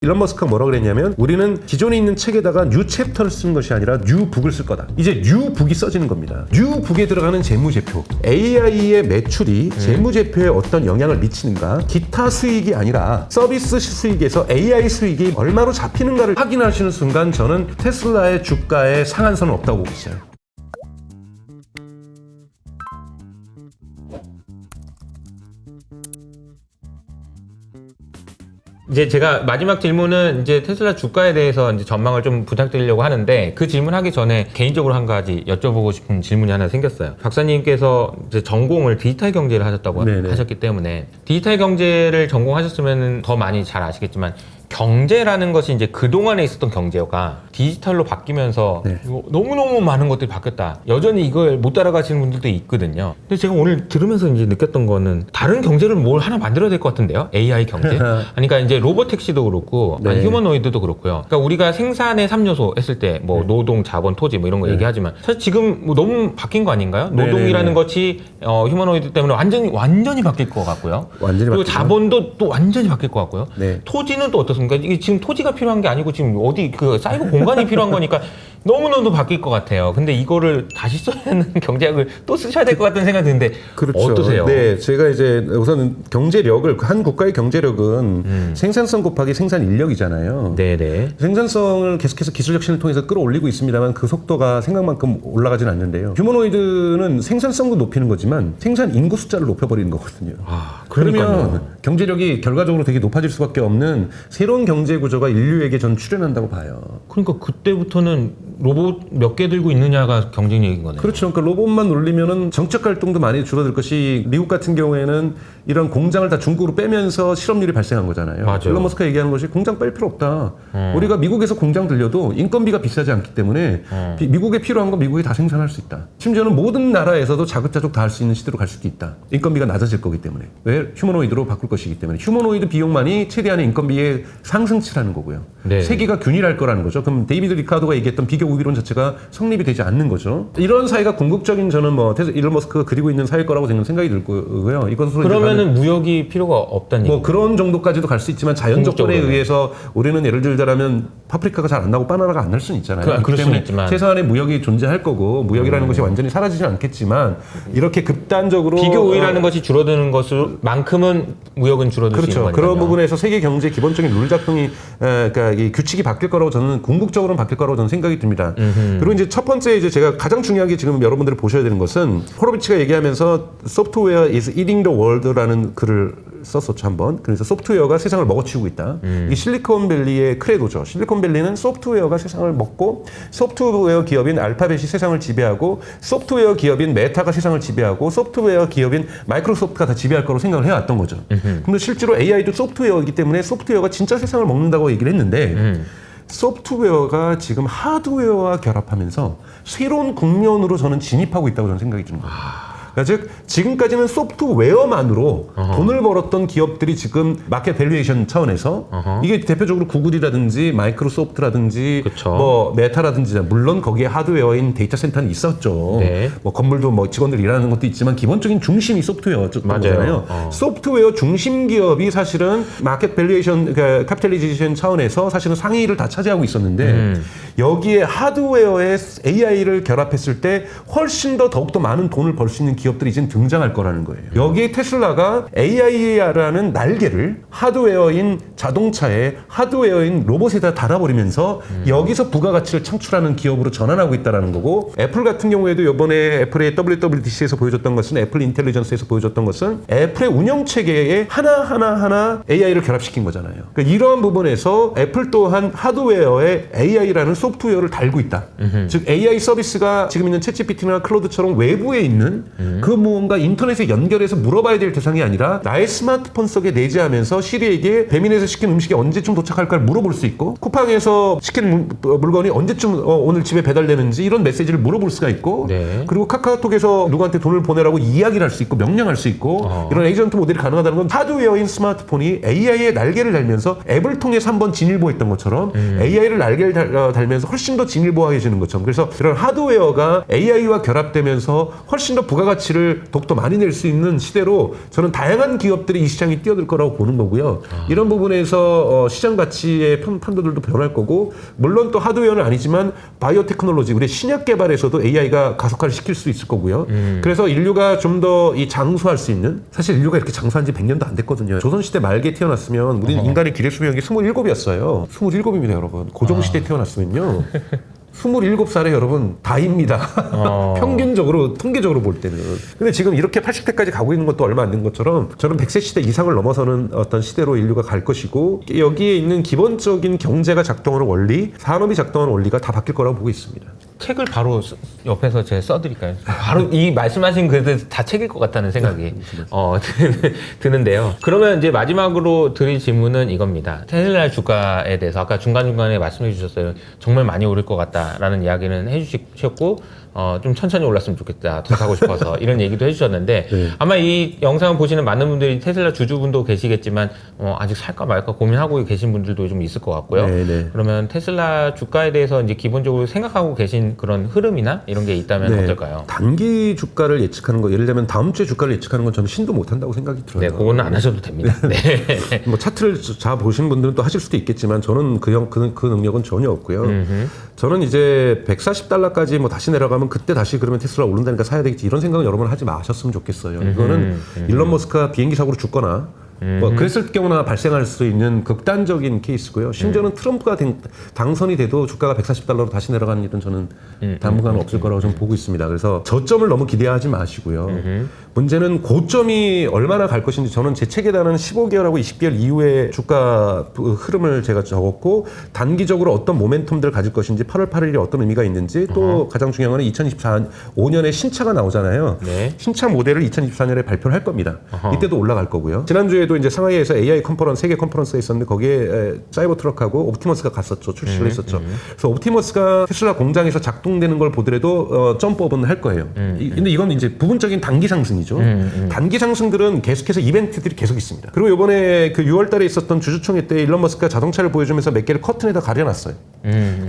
일론 머스크가 뭐라고 그랬냐면 우리는 기존에 있는 책에다가 뉴 챕터를 쓰는 것이 아니라 뉴 북을 쓸 거다. 이제 뉴 북이 써지는 겁니다. 뉴 북에 들어가는 재무제표, AI의 매출이 재무제표에 어떤 영향을 미치는가, 기타 수익이 아니라 서비스 수익에서 AI 수익이 얼마로 잡히는가를 확인하시는 순간 저는 테슬라의 주가에 상한선은 없다고 보고 있어요. 이제 제가 마지막 질문은 이제 테슬라 주가에 대해서 이제 전망을 좀 부탁드리려고 하는데, 그 질문하기 전에 개인적으로 한 가지 여쭤보고 싶은 질문이 하나 생겼어요. 박사님께서 이제 전공을 디지털 경제를 하셨다고 하셨기 때문에, 디지털 경제를 전공하셨으면 더 많이 잘 아시겠지만, 경제라는 것이 이제 그동안에 있었던 경제가 디지털로 바뀌면서 너무너무 많은 것들이 바뀌었다. 여전히 이걸 못 따라가시는 분들도 있거든요. 근데 제가 오늘 들으면서 이제 느꼈던 거는 다른 경제를 뭘 하나 만들어야 될 것 같은데요? AI 경제? 그러니까 이제 로보택시도 그렇고, 아니, 휴머노이드도 그렇고요. 그러니까 우리가 생산의 3요소 했을 때 뭐 노동, 자본, 토지 뭐 이런 거 얘기하지만 사실 지금 뭐 너무 바뀐 거 아닌가요? 노동이라는 것이 휴머노이드 때문에 완전히 바뀔 것 같고요. 그리고 자본도 또 완전히 바뀔 것 같고요. 토지는 또 어떻습니까? 이게 지금 토지가 필요한 게 아니고 지금 어디 그 사이버 공간이 필요한 거니까 너무너무 바뀔 것 같아요. 근데 이거를 다시 써야 하는 경제학을 또 쓰셔야 될 것 같다는 생각이 드는데, 그렇죠. 어떠세요? 네, 제가 이제 우선 경제력을, 한 국가의 경제력은 생산성 곱하기 생산 인력이잖아요. 네네. 생산성을 계속해서 기술 혁신을 통해서 끌어올리고 있습니다만 그 속도가 생각만큼 올라가진 않는데요. 휴머노이드는 생산성도 높이는 거지만 생산 인구 숫자를 높여버리는 거거든요. 그러면 경제력이 결과적으로 되게 높아질 수밖에 없는 새로운 경제 구조가 인류에게 전 출현한다고 봐요. 그러니까 그때부터는 로봇 몇 개 들고 있느냐가 경쟁력인 거네요. 그렇죠. 그러니까 로봇만 올리면은 정책 활동도 많이 줄어들 것이, 미국 같은 경우에는 이런 공장을 다 중국으로 빼면서 실업률이 발생한 거잖아요. 맞아요. 일론 머스크가 얘기하는 것이 공장 뺄 필요 없다. 우리가 미국에서 공장 들려도 인건비가 비싸지 않기 때문에 미국에 필요한 건 미국이 다 생산할 수 있다. 심지어는 모든 나라에서도 자급자족 다 할 수 있는 시대로 갈 수도 있다. 인건비가 낮아질 거기 때문에. 왜? 휴머노이드로 바꿀 것이기 때문에. 휴머노이드 비용만이 최대한의 인건비의 상승치라는 거고요. 네. 세계가 균일할 거라는 거죠. 그럼 데이비드 리카르도가 얘기했던 비교 우위론 자체가 성립이 되지 않는 거죠. 이런 사회가 궁극적인, 저는 뭐 일론 머스크가 그리고 있는 사회일 거라고 저는 생각이 들고요. 이것으로 그러면은 무역이 필요가 없다는 뭐 얘기죠. 그런 정도까지도 갈 수 있지만 자연 조건에 의해서 우리는 예를 들자면 파프리카가 잘 안 나고 바나나가 안 날 수는 있잖아요. 그렇기 때문에 최소한의 무역이 존재할 거고, 무역이라는 것이 완전히 사라지진 않겠지만 이렇게 급단적으로 비교 우위라는 것이 줄어드는 것만큼은 무역은 줄어들 수 있는 거니까요. 그런 부분에서 세계 경제 기본적인 룰 작동이, 그러니까 이 규칙이 바뀔 거라고 저는 궁극적으로는 바뀔 거라고 저는 생각이 듭니다. 그리고 이제 첫 번째, 이제 제가 가장 중요하게 지금 여러분들이 보셔야 되는 것은, 호로비치가 얘기하면서 software is eating the world라는 글을 썼었죠, 한번. 그래서 소프트웨어가 세상을 먹어치우고 있다. 이게 실리콘밸리의 크레도죠. 실리콘밸리는 소프트웨어가 세상을 먹고, 소프트웨어 기업인 알파벳이 세상을 지배하고, 소프트웨어 기업인 메타가 세상을 지배하고, 소프트웨어 기업인 마이크로소프트가 다 지배할 거라고 생각을 해왔던 거죠. 근데 실제로 AI도 소프트웨어이기 때문에 소프트웨어가 진짜 세상을 먹는다고 얘기를 했는데, 소프트웨어가 지금 하드웨어와 결합하면서 새로운 국면으로 저는 진입하고 있다고 저는 생각이 듭니다. 그러니까 즉 지금까지는 소프트웨어만으로 돈을 벌었던 기업들이 지금 마켓 밸류에이션 차원에서 이게 대표적으로 구글이라든지 마이크로소프트라든지 뭐 메타라든지, 물론 거기에 하드웨어인 데이터 센터는 있었죠. 뭐 건물도 뭐 직원들이 일하는 것도 있지만 기본적인 중심이 소프트웨어잖아요. 소프트웨어 중심 기업이 사실은 마켓 밸류에이션, 그러니까 카피탈리제이션 차원에서 사실은 상위를 다 차지하고 있었는데, 여기에 하드웨어에 AI를 결합했을 때 훨씬 더욱더 많은 돈을 벌 수 있는 기업들이 이제 등장할 거라는 거예요. 여기에 테슬라가 AI라는 날개를 하드웨어인 자동차에, 하드웨어인 로봇에다 달아버리면서 여기서 부가가치를 창출하는 기업으로 전환하고 있다는 거고, 애플 같은 경우에도 이번에 애플의 WWDC에서 보여줬던 것은, 애플 인텔리전스에서 보여줬던 것은 애플의 운영체계에 하나하나 AI를 결합시킨 거잖아요. 그러니까 이러한 부분에서 애플 또한 하드웨어에 AI라는 소프트웨어를 달고 있다. 즉 AI 서비스가 지금 있는 챗GPT나 클로드처럼 외부에 있는 그 무언가 인터넷에 연결해서 물어봐야 될 대상이 아니라 나의 스마트폰 속에 내재하면서 시리에게 배민에서 시킨 음식이 언제쯤 도착할까를 물어볼 수 있고, 쿠팡에서 시킨 물건이 언제쯤 오늘 집에 배달되는지 이런 메시지를 물어볼 수가 있고, 그리고 카카오톡에서 누구한테 돈을 보내라고 이야기를 할 수 있고 명령할 수 있고, 이런 에이전트 모델이 가능하다는 건 하드웨어인 스마트폰이 AI의 날개를 달면서 앱을 통해서 한번 진일보했던 것처럼 AI를 날개를 달면서 훨씬 더 진일보해지는 것처럼, 그래서 이런 하드웨어가 AI와 결합되면서 훨씬 더 부가가치 가치를 더욱더 많이 낼 수 있는 시대로 저는 다양한 기업들이 이 시장에 뛰어들 거라고 보는 거고요. 이런 부분에서 시장 가치의 판도들도 변할 거고, 물론 또 하드웨어는 아니지만 바이오 테크놀로지, 우리 신약 개발에서도 AI가 가속화를 시킬 수 있을 거고요. 그래서 인류가 좀 더 이 장수할 수 있는, 사실 인류가 이렇게 장수한 지 100년도 안 됐거든요. 조선시대 말기에 태어났으면 우리는 인간의 기대 수명이 27이었어요. 27입니다, 여러분. 고종시대에 태어났으면요. 27살에 여러분 다입니다. 평균적으로 통계적으로 볼 때는. 근데 지금 이렇게 80대까지 가고 있는 것도 얼마 안 된 것처럼 저는 100세 시대 이상을 넘어서는 어떤 시대로 인류가 갈 것이고, 여기에 있는 기본적인 경제가 작동하는 원리, 산업이 작동하는 원리가 다 바뀔 거라고 보고 있습니다. 책을 바로 옆에서 제가 써드릴까요? 바로 이 말씀하신 그들 다 책일 것 같다는 생각이 드는데요. 그러면 이제 마지막으로 드릴 질문은 이겁니다. 테슬라 주가에 대해서 아까 중간중간에 말씀해 주셨어요. 정말 많이 오를 것 같다라는 이야기는 해주셨고, 좀 천천히 올랐으면 좋겠다, 더 사고 싶어서 이런 얘기도 해주셨는데, 네. 아마 이 영상을 보시는 많은 분들이 테슬라 주주분도 계시겠지만 아직 살까 말까 고민하고 계신 분들도 좀 있을 것 같고요. 네. 그러면 테슬라 주가에 대해서 이제 기본적으로 생각하고 계신 그런 흐름이나 이런 게 있다면 어떨까요? 단기 주가를 예측하는 거, 예를 들면 다음 주에 주가를 예측하는 건 저는 신도 못 한다고 생각이 들어요. 네, 그거는 안 하셔도 됩니다. 네. 뭐 차트를 자 보신 분들은 또 하실 수도 있겠지만 저는 그 능력은 전혀 없고요. 저는 이제 140달러까지 뭐 다시 내려가면 그때 다시 그러면 테슬라 오른다니까 사야 되겠지, 이런 생각은 여러분 하지 마셨으면 좋겠어요. 이거는 일론 머스크가 비행기 사고로 죽거나 뭐 그랬을 경우나 발생할 수 있는 극단적인 케이스고요. 심지어는 트럼프가 당선이 돼도 주가가 140달러로 다시 내려가는 일은 저는 당분간 없을 거라고 좀 보고 있습니다. 그래서 저점을 너무 기대하지 마시고요. 문제는 고점이 얼마나 갈 것인지, 저는 제 책에다는 15개월하고 20개월 이후의 주가 흐름을 제가 적었고, 단기적으로 어떤 모멘텀들을 가질 것인지, 8월 8일이 어떤 의미가 있는지, 또 가장 중요한 건 2024년에 신차가 나오잖아요. 네. 신차 모델을 2024년에 발표를 할 겁니다. 이때도 올라갈 거고요. 지난주에도 이제 상하이에서 AI 컨퍼런스, 세계 컨퍼런스가 있었는데 거기에 사이버 트럭하고 옵티머스가 갔었죠. 출시를 했었죠. 그래서 옵티머스가 테슬라 공장에서 작동되는 걸 보더라도 점프업은 할 거예요. 근데 이건 이제 부분적인 단기 상승이죠. 단기 상승들은 계속해서 이벤트들이 계속 있습니다. 그리고 이번에 그 6월달에 있었던 주주총회 때 일론 머스크가 자동차를 보여주면서 몇 개를 커튼에다 가려놨어요.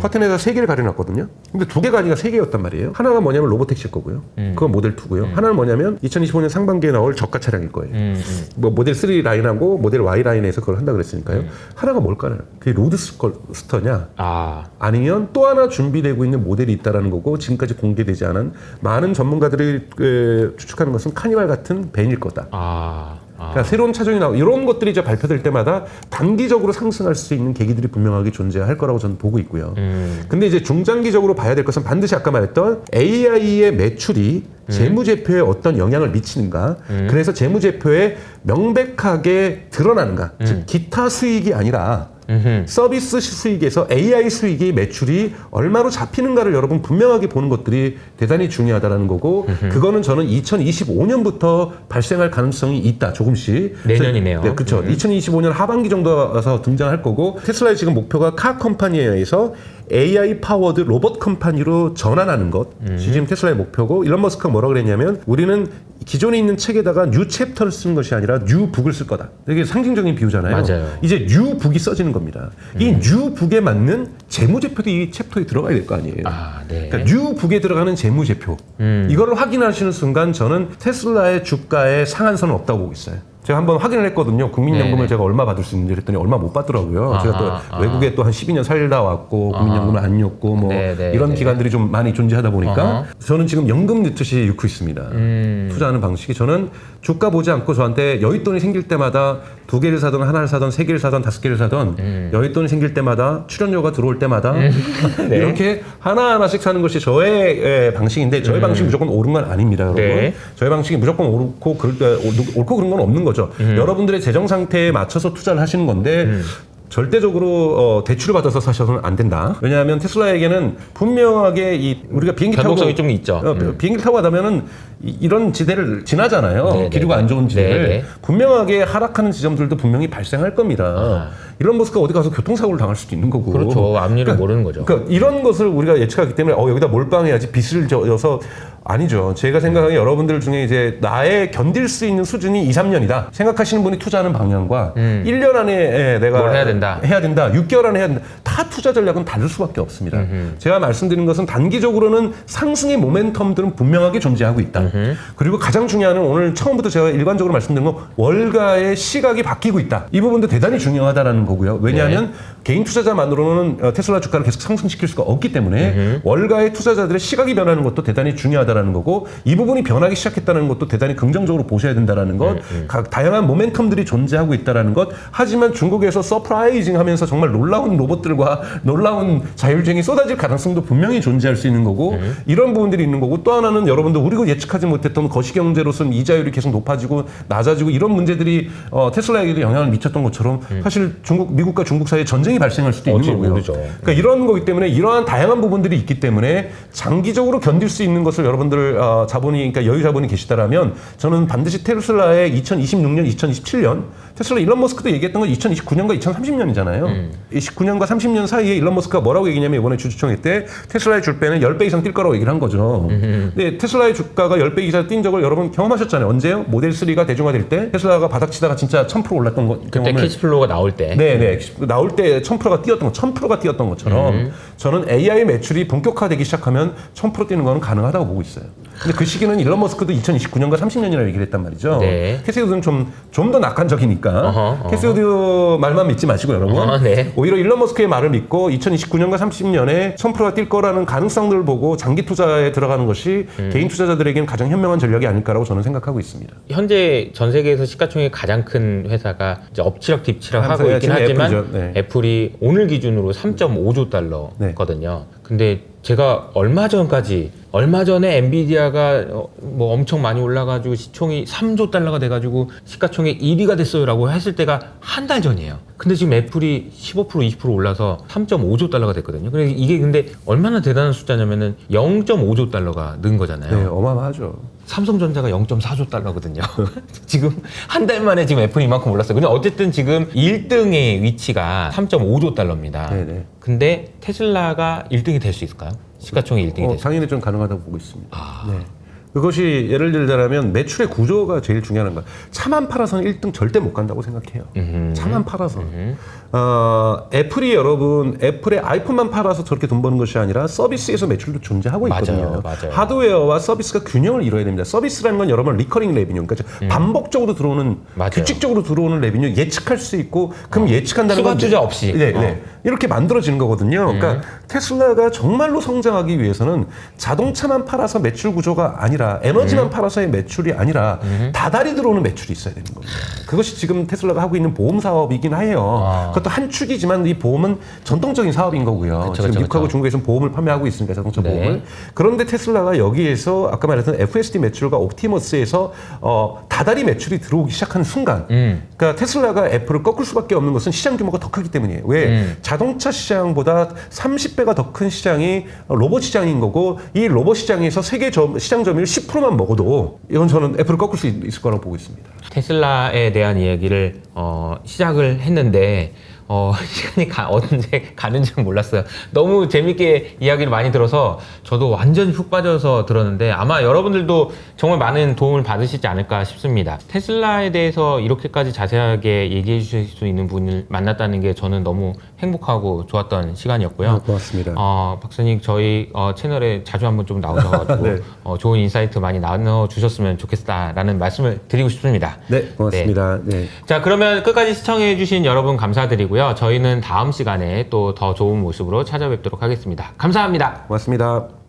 커튼에다 3개를 가려놨거든요. 근데 2개가 아니라 3개였단 말이에요. 하나가 뭐냐면 로보택시일 거고요. 그건 모델 2고요. 하나는 뭐냐면 2025년 상반기에 나올 저가 차량일 거예요. 뭐 모델 3 라인하고 모델 Y 라인에서 그걸 한다 그랬으니까요. 하나가 뭘까요? 그게 로드스터냐? 아니면 또 하나 준비되고 있는 모델이 있다라는 거고, 지금까지 공개되지 않은 많은 전문가들이 추측하는 것은 카니발 같은 벤일 거다. 그러니까 새로운 차종이 나오고 이런 것들이 이제 발표될 때마다 단기적으로 상승할 수 있는 계기들이 분명하게 존재할 거라고 저는 보고 있고요. 근데 이제 중장기적으로 봐야 될 것은 반드시 아까 말했던 AI의 매출이 재무제표에 어떤 영향을 미치는가. 그래서 재무제표에 명백하게 드러나는가. 즉 기타 수익이 아니라 서비스 수익에서 AI 수익이 매출이 얼마로 잡히는가를 여러분 분명하게 보는 것들이 대단히 중요하다는 거고, 그거는 저는 2025년부터 발생할 가능성이 있다, 조금씩. 내년이네요. 네, 그렇죠. 2025년 하반기 정도 와서 등장할 거고, 테슬라의 지금 목표가 카 컴퍼니에서 AI 파워드 로봇 컴퍼니로 전환하는 것. 지금 테슬라의 목표고, 일론 머스크가 뭐라고 그랬냐면 우리는 기존에 있는 책에다가 뉴 챕터를 쓰는 것이 아니라 뉴 북을 쓸 거다. 이게 상징적인 비유잖아요. 맞아요. 이제 뉴 북이 써지는 겁니다. 이 뉴 북에 맞는 재무제표도 이 챕터에 들어가야 될 거 아니에요. 네. 그러니까 뉴 북에 들어가는 재무제표. 이거를 확인하시는 순간 저는 테슬라의 주가에 상한선은 없다고 보고 있어요. 제가 한번 확인을 했거든요. 국민연금을 제가 얼마 받을 수 있는지 했더니 얼마 못 받더라고요. 제가 또 외국에 또 한 12년 살다 왔고 국민연금을 안 줬고 뭐 이런 기관들이 좀 많이 존재하다 보니까 저는 지금 연금 넣듯이 넣고 있습니다. 투자하는 방식이, 저는 주가 보지 않고 저한테 여윳돈이 생길 때마다 2개를 사든 하나를 사든 3개를 사든 5개를 사든 여윳돈이 생길 때마다 출연료가 들어올 때마다 이렇게 하나하나씩 사는 것이 저의 방식인데, 저의 방식이 무조건 옳은 건 아닙니다, 여러분. 저의 방식이 무조건 옳고 그런 건 없는 거죠. 여러분들의 재정 상태에 맞춰서 투자를 하시는 건데 절대적으로 대출을 받아서 사셔서는 안 된다. 왜냐하면 테슬라에게는 분명하게 우리가 비행기 타고 변동성이 좀 있죠. 비행기 타고 가다면은 이런 지대를 지나잖아요. 기류가 안 좋은 지대를. 분명하게 하락하는 지점들도 분명히 발생할 겁니다. 일론 머스크가 어디 가서 교통사고를 당할 수도 있는 거고. 그렇죠. 앞일을 모르는 거죠. 그러니까 이런 것을 우리가 예측하기 때문에 여기다 몰빵해야지 빚을 져서 아니죠. 제가 생각하기에 여러분들 중에 이제 나의 견딜 수 있는 수준이 2, 3년이다 생각하시는 분이 투자하는 방향과 1년 안에 내가 뭘 해야 된다. 6개월 안에 해야 된다. 다 투자 전략은 다를 수밖에 없습니다. 제가 말씀드린 것은 단기적으로는 상승의 모멘텀들은 분명하게 존재하고 있다. 그리고 가장 중요한 건 오늘 처음부터 제가 일관적으로 말씀드린 건 월가의 시각이 바뀌고 있다. 이 부분도 대단히 중요하다라는 거고요. 왜냐하면 개인 투자자만으로는 테슬라 주가를 계속 상승시킬 수가 없기 때문에 월가의 투자자들의 시각이 변하는 것도 대단히 중요하다라는 거고 이 부분이 변하기 시작했다는 것도 대단히 긍정적으로 보셔야 된다라는 것. 다양한 모멘텀들이 존재하고 있다라는 것. 하지만 중국에서 서프라이징 하면서 정말 놀라운 로봇들과 놀라운 자율주행이 쏟아질 가능성도 분명히 존재할 수 있는 거고 이런 부분들이 있는 거고 또 하나는 여러분들 우리가 예측하지 못했던 거시경제로서는 이자율이 계속 높아지고 낮아지고 이런 문제들이 테슬라에게도 영향을 미쳤던 것처럼 사실 미국과 중국 사이에 전쟁이 발생할 수도 있는 거고요. 모르죠. 그러니까 이런 거기 때문에 이러한 다양한 부분들이 있기 때문에 장기적으로 견딜 수 있는 것을 여러분들 그러니까 여유 자본이 계시다라면 저는 반드시 테슬라의 2026년, 2027년 테슬라 일론 머스크도 얘기했던 건 2029년과 2030년이잖아요. 29년과 30년 사이에 일론 머스크가 뭐라고 얘기냐면 이번에 주주총회 때 테슬라의 주가는 10배 이상 뛸 거라고 얘기를 한 거죠. 근데 테슬라의 주가가 10배 이상 뛴 적을 여러분 경험하셨잖아요. 언제요? 모델 3가 대중화될 때 테슬라가 바닥치다가 진짜 1000% 올랐던 거. 그때 캐시플로우가 나올 때. 네. 나올 때 1000%가 뛰었던 것처럼 저는 AI 매출이 본격화되기 시작하면 1000% 뛰는 거는 가능하다고 보고 있어요. 근데 그 시기는 일론 머스크도 2029년과 30년이라고 얘기를 했단 말이죠. 네. 캐시우드는 좀 더 낙관적이니까 캐시우드 말만 믿지 마시고 여러분. 네. 오히려 일론 머스크의 말을 믿고 2029년과 30년에 1000%가 뛸 거라는 가능성들을 보고 장기 투자에 들어가는 것이 개인 투자자들에게는 가장 현명한 전략이 아닐까라고 저는 생각하고 있습니다. 현재 전 세계에서 시가총액이 가장 큰 회사가 이제 엎치락 뒤치락 하고 있긴 지금 하지만 애플이죠. 네. 애플이 오늘 기준으로 3.5조 달러거든요. 근데 제가 얼마 전에 엔비디아가 뭐 엄청 많이 올라가지고 시총이 3조 달러가 돼가지고 시가총액 1위가 됐어요라고 했을 때가 한 달 전이에요. 근데 지금 애플이 15% 20% 올라서 3.5조 달러가 됐거든요. 그래서 이게 근데 얼마나 대단한 숫자냐면은 0.5조 달러가 는 거잖아요. 네, 어마어마하죠. 삼성전자가 0.4조 달러거든요. 지금 한 달 만에 지금 애플이 이만큼 올랐어요. 근데 어쨌든 지금 1등의 위치가 3.5조 달러입니다. 네네. 근데 테슬라가 1등이 될 수 있을까요? 시가총액 1등이 될 수 있을까요? 당연히 좀 가능하다고 보고 있습니다. 네. 그것이 예를 들자면 매출의 구조가 제일 중요한 거야. 차만 팔아서는 1등 절대 못 간다고 생각해요. 차만 팔아서. 애플이 여러분 애플의 아이폰만 팔아서 저렇게 돈 버는 것이 아니라 서비스에서 매출도 존재하고 있거든요. 맞아요. 하드웨어와 서비스가 균형을 이뤄야 됩니다. 서비스라는 건 여러분 리커링 레비뉴, 그러니까 반복적으로 들어오는 규칙적으로 들어오는 레비뉴 예측할 수 있고 그럼 예측한다는 건 추가 투자 없이 이렇게 만들어지는 거거든요. 그러니까 테슬라가 정말로 성장하기 위해서는 자동차만 팔아서 매출 구조가 아니라 에너지만 팔아서의 매출이 아니라 다달이 들어오는 매출이 있어야 되는 겁니다. 그것이 지금 테슬라가 하고 있는 보험 사업이긴 해요. 그것도 한 축이지만 이 보험은 전통적인 사업인 거고요. 지금 미국하고 중국에서는 보험을 판매하고 있으니까 자동차 보험을. 그런데 테슬라가 여기에서 아까 말했던 FSD 매출과 옵티머스에서 다달이 매출이 들어오기 시작하는 순간 그러니까 테슬라가 애플을 꺾을 수밖에 없는 것은 시장 규모가 더 크기 때문이에요. 왜? 자동차 시장보다 30배가 더 큰 시장이 로봇 시장인 거고 이 로봇 시장에서 세계 시장 점유율 10%만 먹어도 이건 저는 애플을 꺾을 수 있을 거라고 보고 있습니다. 테슬라에 대한 이야기를 시작을 했는데 시간이 언제 가는지 몰랐어요. 너무 재밌게 이야기를 많이 들어서 저도 완전히 푹 빠져서 들었는데 아마 여러분들도 정말 많은 도움을 받으시지 않을까 싶습니다. 테슬라에 대해서 이렇게까지 자세하게 얘기해 주실 수 있는 분을 만났다는 게 저는 너무 행복하고 좋았던 시간이었고요. 고맙습니다. 박사님 저희 채널에 자주 한번 좀 나오셔가지고 네. 좋은 인사이트 많이 나눠주셨으면 좋겠다라는 말씀을 드리고 싶습니다. 네, 고맙습니다. 네. 자, 그러면 끝까지 시청해주신 여러분 감사드리고요. 저희는 다음 시간에 또 더 좋은 모습으로 찾아뵙도록 하겠습니다. 감사합니다. 고맙습니다.